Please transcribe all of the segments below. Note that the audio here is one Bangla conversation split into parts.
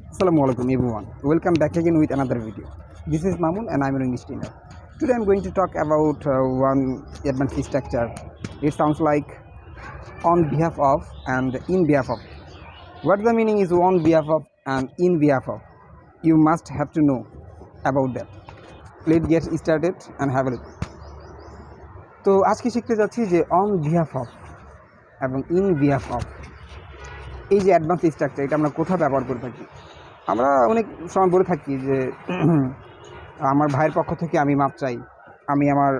Assalamualaikum everyone. Welcome back again with another video. This is Mamun and I'm an English trainer. Today I'm going to talk about one advanced structure. It sounds like on behalf of and in behalf of. What the meaning is on behalf of and in behalf of? You must have to know about that. Let's get started and have a look. তো আজকে শিখতে যাচ্ছি যে অন বিহাফ অফ এবং ইন বিহাফ অফ এই যে অ্যাডভান্স স্ট্রাকচার এটা আমরা কোথাও ব্যবহার করে থাকি। আমরা অনেক সময় বলে থাকি যে আমার ভাইয়ের পক্ষ থেকে আমি মাপ চাই, আমি আমার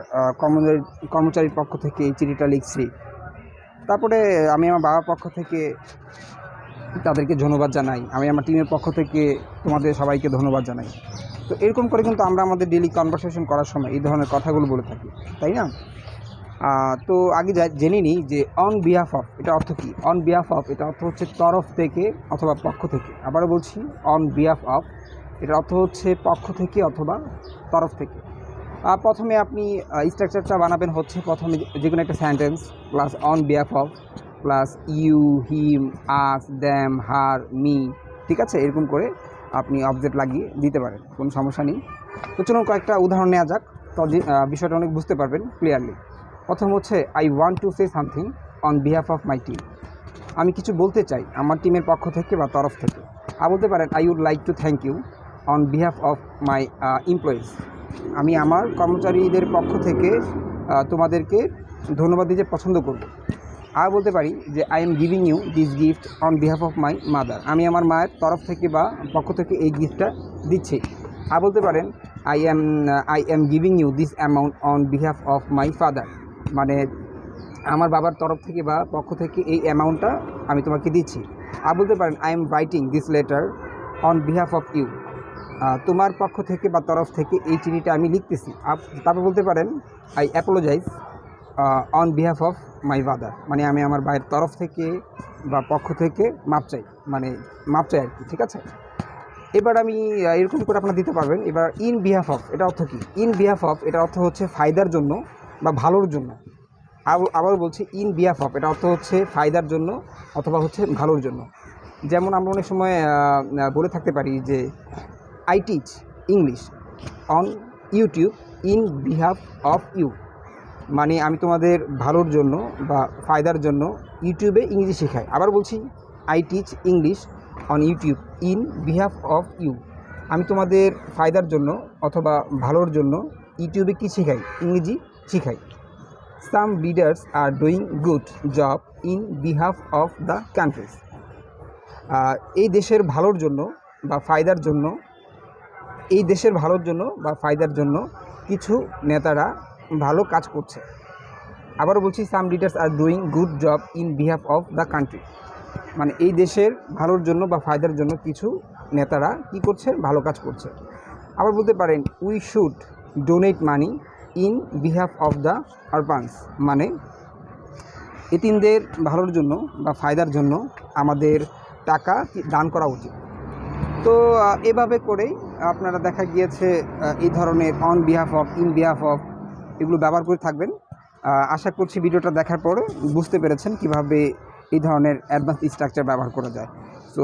কর্মচারীর পক্ষ থেকে এই চিঠিটা লিখছি, তারপরে আমি আমার বাবার পক্ষ থেকে তাদেরকে ধন্যবাদ জানাই, আমি আমার টিমের পক্ষ থেকে তোমাদের সবাইকে ধন্যবাদ জানাই। তো এরকম করে কিন্তু আমরা আমাদের ডেইলি কনভারসেশন করার সময় এই ধরনের কথাগুলো বলে থাকি, তাই না? তো আগে জেনে নিই যে অন বিহাফ অফ এটা অর্থ কী। অন বিহাফ অফ এটা অর্থ হচ্ছে তরফ থেকে অথবা পক্ষ থেকে। আবারও বলছি, অন বিহাফ অফ এটার অর্থ হচ্ছে পক্ষ থেকে অথবা তরফ থেকে। প্রথমে আপনি স্ট্রাকচারটা বানাবেন হচ্ছে প্রথমে যে কোনো একটা sentence plus on behalf of plus you, him, us, them, her, me, ঠিক আছে? এরকম করে আপনি অবজেক্ট লাগিয়ে দিতে পারেন, কোনো সমস্যা নেই। তো চলুন কয়েকটা উদাহরণ নেওয়া যাক, তো বিষয়টা অনেক বুঝতে পারবেন ক্লিয়ারলি। প্রথম হচ্ছে I want to say something on behalf of my team. আমি কিছু বলতে চাই আমার টিমের পক্ষ থেকে বা তরফ থেকে। আর বলতে পারেন I would like to thank you on behalf of my employees. আমি আমার কর্মচারীদের পক্ষ থেকে তোমাদেরকে ধন্যবাদ দিতে পছন্দ করব। আর বলতে পারি যে I am giving you this gift on behalf of my mother. আমি আমার মায়ের তরফ থেকে বা পক্ষ থেকে এই গিফটটা দিচ্ছি। আর বলতে পারেন I am giving you this amount on behalf of my father. মানে আমার বাবার তরফ থেকে বা পক্ষ থেকে এই অ্যামাউন্টটা আমি তোমাকে দিচ্ছি। আর বলতে পারেন I am writing this letter on behalf of you. তোমার পক্ষ থেকে বা তরফ থেকে এই চিঠিটা আমি লিখতেছি। তারপর বলতে পারেন I apologise on behalf of my father. মানে আমি আমার ভাইয়ের তরফ থেকে বা পক্ষ থেকে মাপ চাই, মানে মাপ চাই আর কি, ঠিক আছে? এবার আমি এরকম করে আপনারা দিতে পারবেন। এবার ইন বিহাফ অফ এটা অর্থ কী? ইন বিহাফ অফ এটা অর্থ হচ্ছে ফায়দার জন্য বা ভালোর জন্য। আবার বলছি ইন বিহাফ অফ এটা অর্থ হচ্ছে ফায়দার জন্য অথবা হচ্ছে ভালোর জন্য। যেমন আমরা অনেক সময় বলে থাকতে পারি যে I teach English on YouTube in behalf of you. মানে আমি তোমাদের ভালোর জন্য বা ফায়দার জন্য ইউটিউবে ইংরেজি শেখাই। আবার বলছি I teach English on YouTube in behalf of you. আমি তোমাদের ফায়দার জন্য অথবা ভালোর জন্য ইউটিউবে কী শেখাই? ইংরেজি শেখাই। Some leaders are doing good job in behalf of the countries. এই দেশের ভালোর জন্য বা ফায়দার জন্য, এই দেশের ভালোর জন্য বা ফায়দার জন্য কিছু নেতারা ভালো কাজ করছে। আবারও বলছি some leaders are doing good job in behalf of the country. মানে এই দেশের ভালোর জন্য বা ফায়দার জন্য কিছু নেতারা কী করছে? ভালো কাজ করছে। আবার বলতে পারেন we should donate money in behalf of the orphans. মানে এতিমদের ভালোর জন্য বা ফায়দার জন্য আমাদের টাকা দান করা উচিত। তো এভাবে করেই আপনারা দেখা গিয়েছে এই ধরনের on behalf of, in behalf of এগুলো ব্যবহার করে থাকবেন। আশা করছি ভিডিওটা দেখার পরে বুঝতে পেরেছেন কিভাবে এই ধরনের অ্যাডভান্স স্ট্রাকচার ব্যবহার করা যায়। সো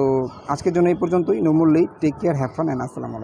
আজকের জন্য এই পর্যন্তই। No more late, take care, have fun and আসসালামু আলাইকুম।